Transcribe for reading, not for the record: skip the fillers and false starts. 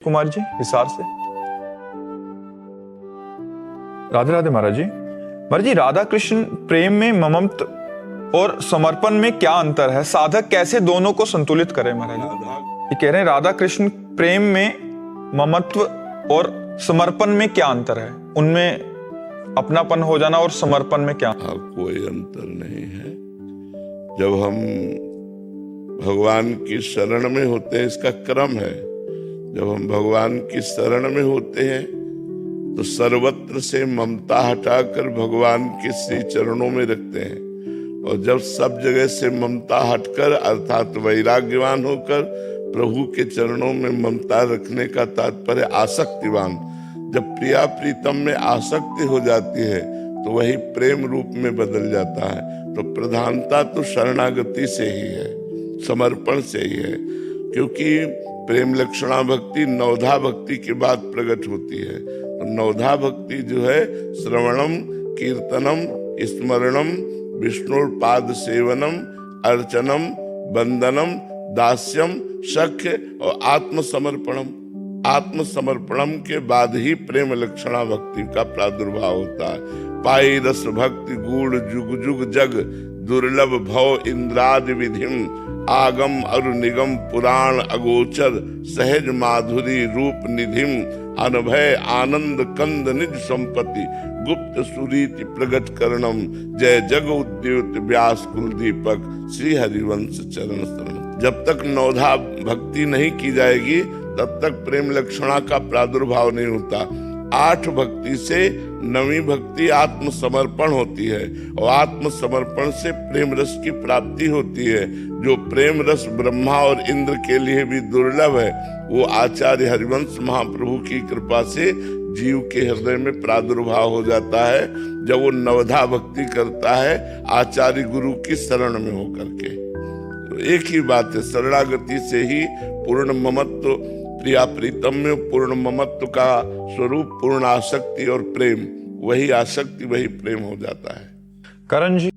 कुमार जी हिसार से। राधे राधे महाराज जी। महाराज जी, राधा कृष्ण प्रेम में ममत्व और समर्पण में क्या अंतर है? साधक कैसे दोनों को संतुलित करे? महाराज ये कह रहे हैं राधा कृष्ण प्रेम में ममत्व और समर्पण में क्या अंतर है? उनमें अपनापन हो जाना और समर्पण में क्या? कोई अंतर नहीं है। जब हम भगवान की शरण में होते हैं, इसका क्रम है, जब हम भगवान की शरण में होते हैं तो सर्वत्र से ममता हटाकर भगवान के श्री चरणों में रखते हैं, और जब सब जगह से ममता हटकर अर्थात वैराग्यवान होकर प्रभु के चरणों में ममता रखने का तात्पर्य आसक्तिवान, जब प्रिया प्रीतम में आसक्ति हो जाती है तो वही प्रेम रूप में बदल जाता है। तो प्रधानता तो शरणागति से ही है, समर्पण से ही है, क्योंकि प्रेम लक्षणा भक्ति नवधा भक्ति के बाद प्रकट होती है। तो नवधा भक्ति जो है श्रवणम कीर्तनम स्मरणम विष्णुपाद सेवनम अर्चनम वंदनम दास्यम सख्य और आत्मसमर्पणम। आत्मसमर्पणम के बाद ही प्रेम लक्षणा भक्ति का प्रादुर्भाव होता है। पाई रस भक्ति गूढ़ जुग जुग जग दुर्लभ भव इंद्रादि विधिम आगम अरु निगम पुराण अगोचर सहज माधुरी रूप निधिम अनभय आनंद कंद निज संपत्ति गुप्त सुरीति प्रगट करणम जय जग उद्योत व्यास कुल दीपक श्री हरिवंश चरण शरण। जब तक नवधा भक्ति नहीं की जाएगी तब तक प्रेम लक्षणा का प्रादुर्भाव नहीं होता। 8 भक्ति से 9वीं भक्ति आत्मसमर्पण होती है, और आत्मसमर्पण से प्रेम रस की प्राप्ति होती है। जो प्रेम रस ब्रह्मा और इंद्र के लिए भी दुर्लभ है, वो आचार्य हरिवंश महाप्रभु की कृपा से जीव के हृदय में प्रादुर्भाव हो जाता है जब वो नवधा भक्ति करता है आचार्य गुरु की शरण में होकर के। तो एक ही बात है, शरणागति से ही पूर्ण ममत्व, प्रिया प्रीतम में पूर्ण ममत्व का स्वरूप पूर्ण आसक्ति और प्रेम, वही आसक्ति वही प्रेम हो जाता है। करण जी